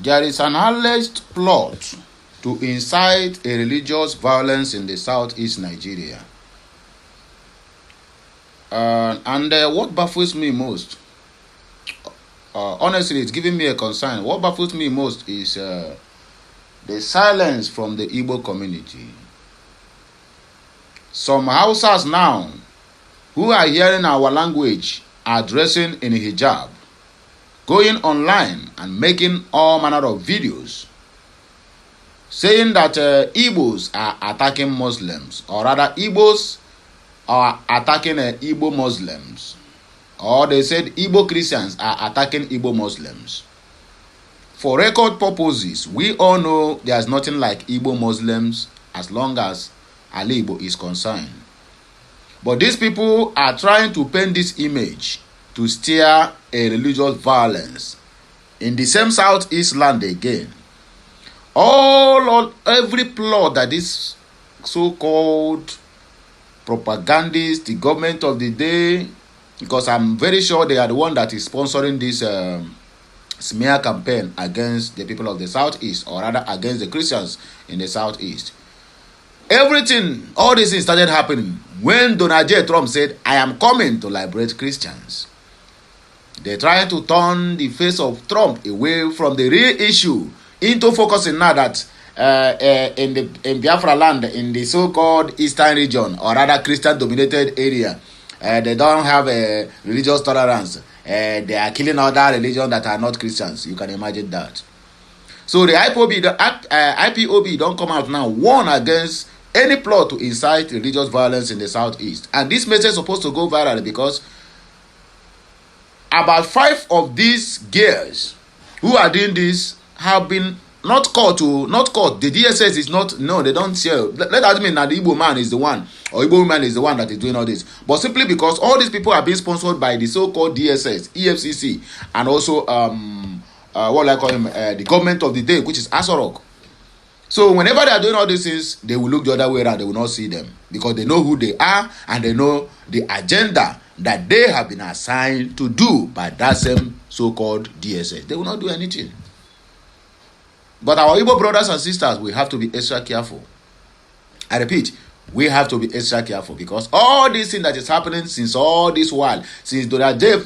There is an alleged plot to incite a religious violence in the southeast Nigeria. What baffles me most, honestly, it's giving me a concern. What baffles me most is the silence from the Igbo community. Some Hausas now who are hearing our language are dressing in hijab, going online and making all manner of videos saying that Igbos are attacking Muslims, or rather Igbos are attacking Igbo Muslims, or they said Igbo Christians are attacking Igbo Muslims. For record purposes, we all know there's nothing like Igbo Muslims as long as Ali Igbo is concerned. But these people are trying to paint this image to steer a religious violence in the same southeast land again. Every plot that this so-called propagandists, the government of the day, because I'm very sure they are the one that is sponsoring this smear campaign against the people of the southeast, or rather against the Christians in the southeast. Everything, all these things started happening when Donald J. Trump said, "I am coming to liberate Christians." They're trying to turn the face of Trump away from the real issue into focusing now that in Biafra land, in the so-called eastern region, or rather Christian-dominated area, they don't have a religious tolerance. They are killing other religions that are not Christians. You can imagine that. So the IPOB don't come out now, warn against any plot to incite religious violence in the southeast. And this message is supposed to go viral because about 5 of these girls who are doing this have been not caught. The DSS is not, no, they don't share. Let that mean that the Igbo man is the one, or Igbo woman is the one that is doing all this. But simply because all these people are being sponsored by the so-called DSS, EFCC, and also the government of the day, which is Asorok. So whenever they are doing all these things, they will look the other way around. They will not see them because they know who they are and they know the agenda that they have been assigned to do by that same so-called DSS. They will not do anything. But our Igbo brothers and sisters, we have to be extra careful. I repeat, we have to be extra careful because all this thing that is happening since all this while, since Donald J.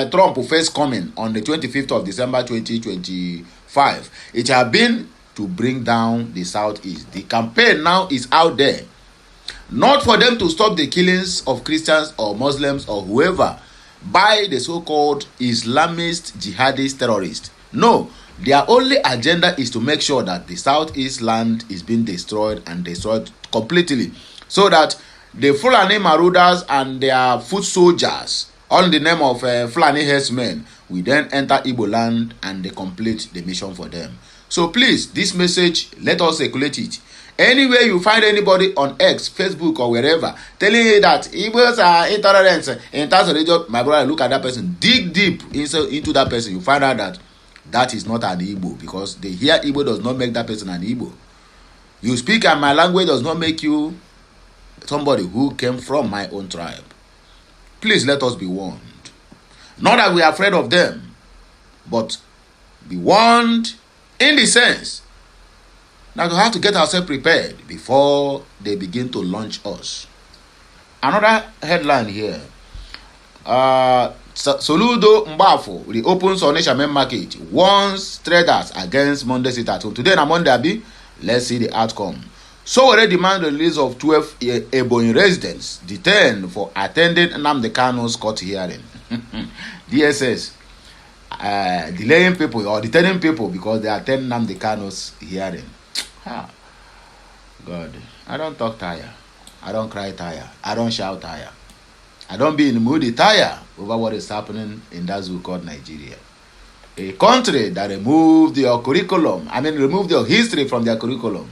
Trump first coming on the 25th of December 2025, it has been to bring down the southeast. The campaign now is out there, not for them to stop the killings of Christians or Muslims or whoever by the so-called Islamist jihadist terrorists. No, their only agenda is to make sure that the southeast land is being destroyed and destroyed completely, so that the Fulani marauders and their foot soldiers, all in the name of Fulani herdsmen, will then enter Igbo land and they complete the mission for them. So please, this message, let us circulate it. Anywhere you find anybody on X, Facebook, or wherever, telling you that Igbos are intolerant in terms of religion, my brother, look at that person. Dig deep into that person. You find out that that is not an Igbo, because they hear Igbo does not make that person an Igbo. You speak and my language does not make you somebody who came from my own tribe. Please let us be warned. Not that we are afraid of them, but be warned in the sense that we have to get ourselves prepared before they begin to launch us. Another headline here. Soludo Mbafo reopens Onitsha main market, warns traders against Monday sit-at. So today na Monday, Abi. Let's see the outcome. So already demand the release of 12 Ebonyi residents detained for attending Nnamdi Kanu's court hearing. DSS delaying people or detaining people because they attend Nnamdi Kanu's hearing. God, I don't talk tire. I don't cry tire. I don't shout tire. I don't be in the mood tire over what is happening in that zoo called Nigeria. A country that removed your curriculum, removed your history from their curriculum.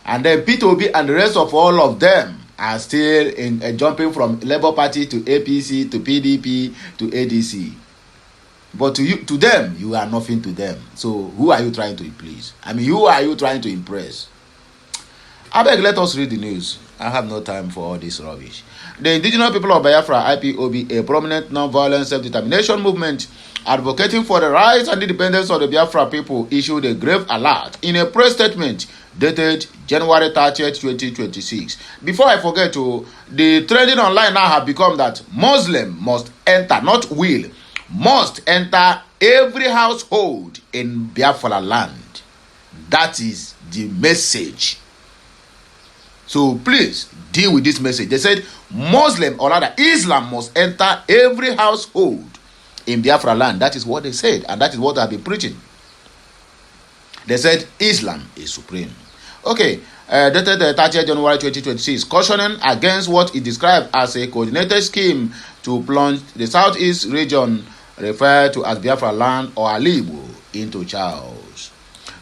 And then P2B and the rest of all of them are still jumping from Labour Party to APC to PDP to ADC. But to them, you are nothing to them. So who are you trying to please? Who are you trying to impress? I beg, let us read the news. I have no time for all this rubbish. The indigenous people of Biafra, IPOB, a prominent non-violent self-determination movement advocating for the rights and independence of the Biafra people, issued a grave alert in a press statement dated January 30th, 2026. Before I forget, the trending online now have become that Muslim must enter, not will, must enter every household in Biafra land. That is the message. So please deal with this message. They said Muslim, or rather Islam, must enter every household in Biafra land. That is what they said, and that is what I've been preaching. They said Islam is supreme. Okay, dated 30th January 2026, cautioning against what it described as a coordinated scheme to plunge the southeast region, referred to as Biafra land or Alibu, into chaos.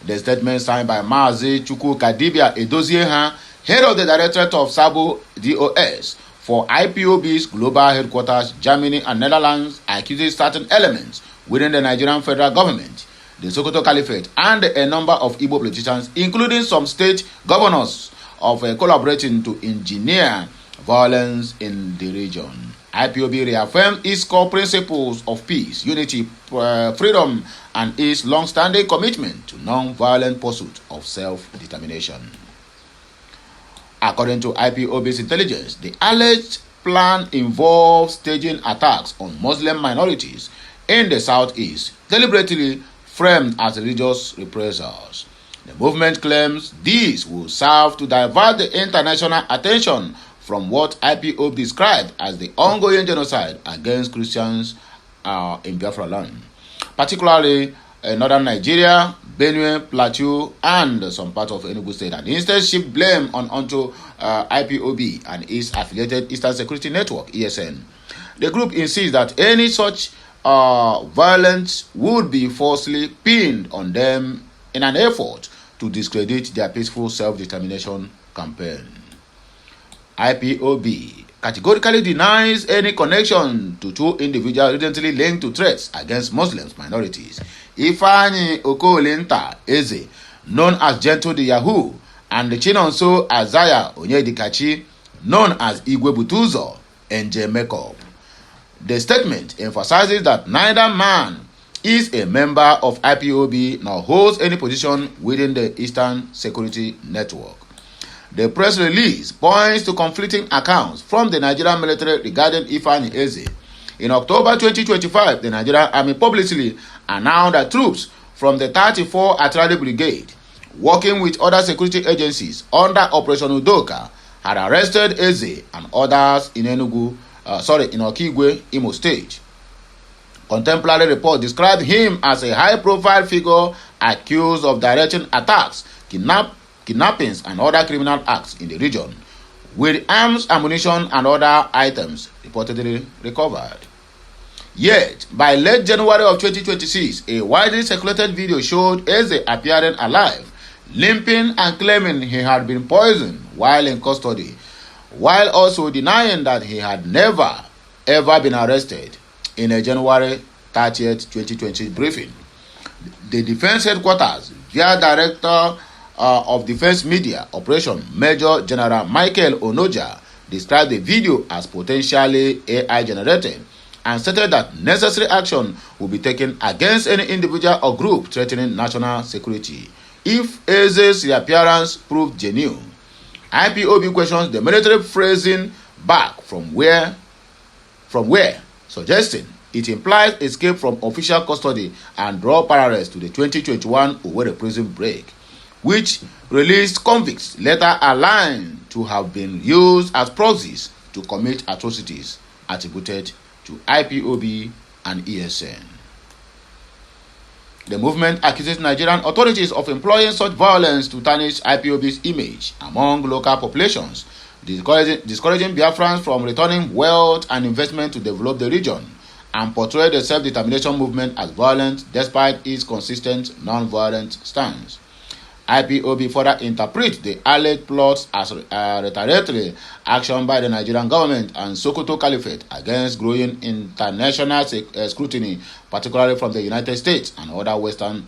The statement signed by Mazi Chukwu Kadibia Edozieha, head of the Directorate of Sabo DOS for IPOB's global headquarters, Germany and Netherlands, accuses certain elements within the Nigerian federal government, the Sokoto Caliphate, and a number of Igbo politicians, including some state governors, of collaborating to engineer violence in the region. IPOB reaffirmed its core principles of peace, unity, freedom, and its long-standing commitment to non-violent pursuit of self-determination. According to IPOB's intelligence, the alleged plan involves staging attacks on Muslim minorities in the southeast, deliberately framed as religious reprisals. The movement claims these will serve to divert the international attention from what IPOB described as the ongoing genocide against Christians in Biafra land, particularly northern Nigeria, Benue, Plateau, and some part of Enugu State, and instead shift blame onto IPOB and its affiliated Eastern Security Network, ESN. The group insists that any such violence would be falsely pinned on them in an effort to discredit their peaceful self-determination campaign. IPOB categorically denies any connection to two individuals recently linked to threats against Muslim minorities, Ifeanyi Okolinta Eze, known as Gentle the Yahoo, and Chinonso Azaya Onyedikachi, known as Igwe Butuzo NJ Makeup. The statement emphasizes that neither man is a member of IPOB nor holds any position within the Eastern Security Network. The press release points to conflicting accounts from the Nigerian military regarding Ifeanyi Eze. In October 2025, the Nigerian Army publicly announced that troops from the 34 Artillery Brigade, working with other security agencies under Operation Udoka, had arrested Eze and others in in Okigwe, Imo State. Contemporary reports described him as a high-profile figure accused of directing attacks, kidnappings, and other criminal acts in the region, with arms, ammunition, and other items reportedly recovered. Yet, by late January of 2026, a widely circulated video showed Eze appearing alive, limping and claiming he had been poisoned while in custody, while also denying that he had never ever been arrested. In a January 30th, 2020 briefing, the Defense Headquarters, via Director of Defense Media Operation Major General Michael Onoja, described the video as potentially AI generated and stated that necessary action will be taken against any individual or group threatening national security if Eze's reappearance proved genuine. IPOB questions the military phrasing back from where, suggesting it implies escape from official custody and draw parallels to the 2021 Owerri prison break, which released convicts later aligned to have been used as proxies to commit atrocities attributed to IPOB and ESN. The movement accuses Nigerian authorities of employing such violence to tarnish IPOB's image among local populations, discouraging Biafrans from returning wealth and investment to develop the region, and portray the self-determination movement as violent despite its consistent non-violent stance. IPOB further interprets the alleged plots as retaliatory action by the Nigerian government and Sokoto Caliphate against growing international scrutiny, particularly from the United States and other Western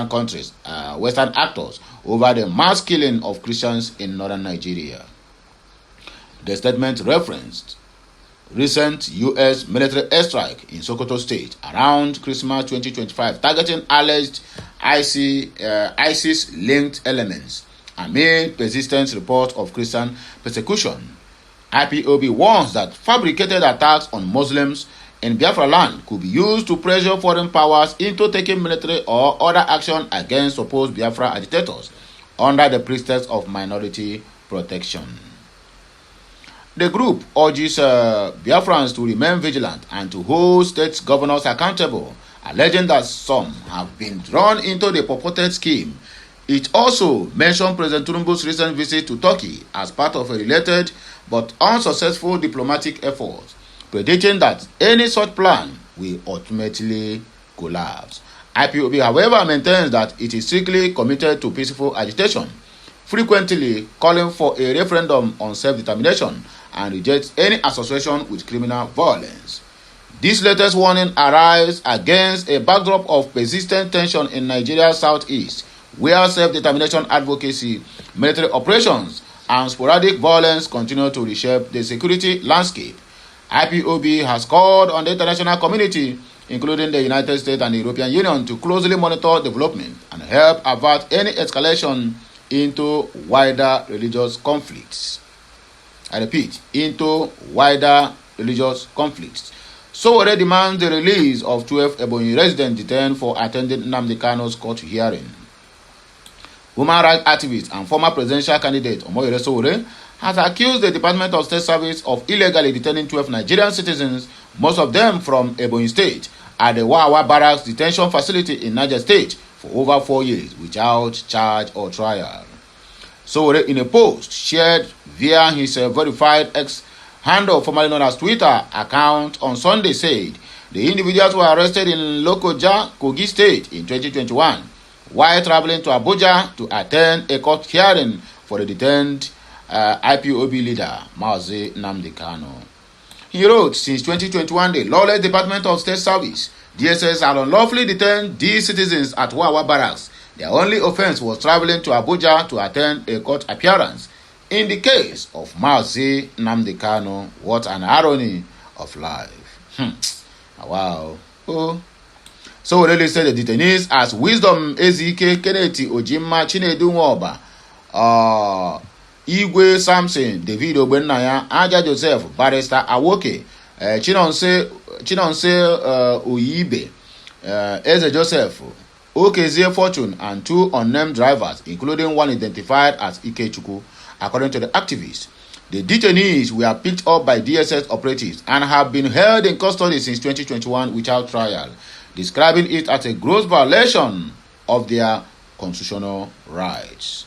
countries, Western actors, over the mass killing of Christians in northern Nigeria. The statement referenced recent U.S. military airstrike in Sokoto State around Christmas 2025, targeting alleged ISIS-linked elements amid persistent reports of Christian persecution. IPOB warns that fabricated attacks on Muslims in Biafra land could be used to pressure foreign powers into taking military or other action against supposed Biafra agitators under the pretext of minority protection. The group urges Biafrans to remain vigilant and to hold state governors accountable, alleging that some have been drawn into the purported scheme. It also mentioned President Tinubu's recent visit to Turkey as part of a related but unsuccessful diplomatic effort, predicting that any such plan will ultimately collapse. IPOB, however, maintains that it is strictly committed to peaceful agitation, frequently calling for a referendum on self-determination and rejects any association with criminal violence. This latest warning arrives against a backdrop of persistent tension in Nigeria's southeast, where self-determination advocacy, military operations, and sporadic violence continue to reshape the security landscape. IPOB has called on the international community, including the United States and the European Union, to closely monitor development and help avert any escalation into wider religious conflicts. I repeat, into wider religious conflicts. Sowore demands the release of 12 Ebonyi residents detained for attending Nnamdi Kanu's court hearing. Human rights activist and former presidential candidate Omoyele Sowore has accused the Department of State Service of illegally detaining 12 Nigerian citizens, most of them from Ebonyi State, at the Wawa Barracks detention facility in Niger State for over 4 years without charge or trial. Sowore, in a post shared via his verified X handle, formerly known as Twitter, account on Sunday, said the individuals were arrested in Lokoja, Kogi State in 2021 while traveling to Abuja to attend a court hearing for the detained IPOB leader Mazi Nnamdi Kanu. He wrote, since 2021, the lawless Department of State Service, DSS, had unlawfully detained these citizens at Wawa Barracks. Their only offense was traveling to Abuja to attend a court appearance. In the case of Mazi Nnamdi Kanu, what an irony of life. Wow. Oh. So really said the detainees as Wisdom Ezike, Kennedy Ojima, Chinedu Nwoba, Igwe Samson, David Ogbennaya, Aja Joseph, Barrister Awoke, Chinonse Oyibe, Eze Joseph, Okezie Fortune, and 2 unnamed drivers, including one identified as Ikechukwu. According to the activists, the detainees were picked up by DSS operatives and have been held in custody since 2021 without trial, describing it as a gross violation of their constitutional rights.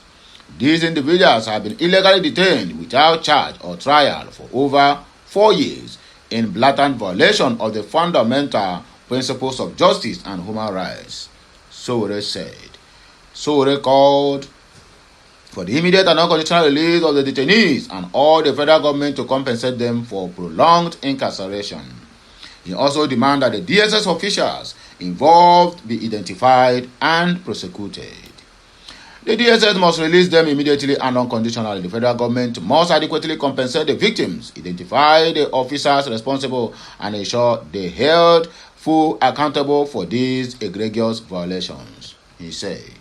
These individuals have been illegally detained without charge or trial for over 4 years in blatant violation of the fundamental principles of justice and human rights, Sowore said. Sowore called for the immediate and unconditional release of the detainees and all the federal government to compensate them for prolonged incarceration. He also demanded that the DSS officials involved be identified and prosecuted. The DSS must release them immediately and unconditionally. The federal government must adequately compensate the victims, identify the officers responsible, and ensure they held full accountable for these egregious violations, he said.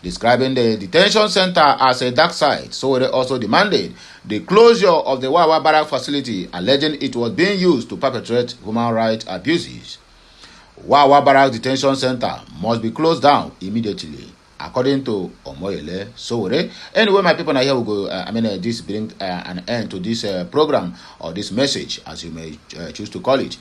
Describing the detention center as a dark site, Sowore also demanded the closure of the Wawa Barrack facility, alleging it was being used to perpetrate human rights abuses. Wawa Barrack detention center must be closed down immediately, according to Omoyele Sowore. Anyway, my people, now here we go. This brings an end to this program or this message, as you may choose to call it.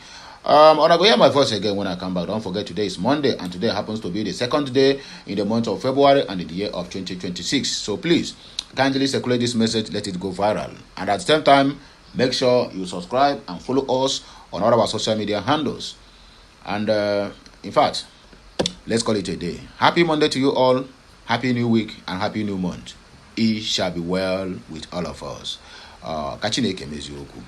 I go hear my voice again when I come back. Don't forget, today is Monday, and today happens to be the second day in the month of February and in the year of 2026. So please, kindly circulate this message, let it go viral. And at the same time, make sure you subscribe and follow us on all of our social media handles. And in fact, let's call it a day. Happy Monday to you all. Happy new week and happy new month. It shall be well with all of us. Kachineke mezioku.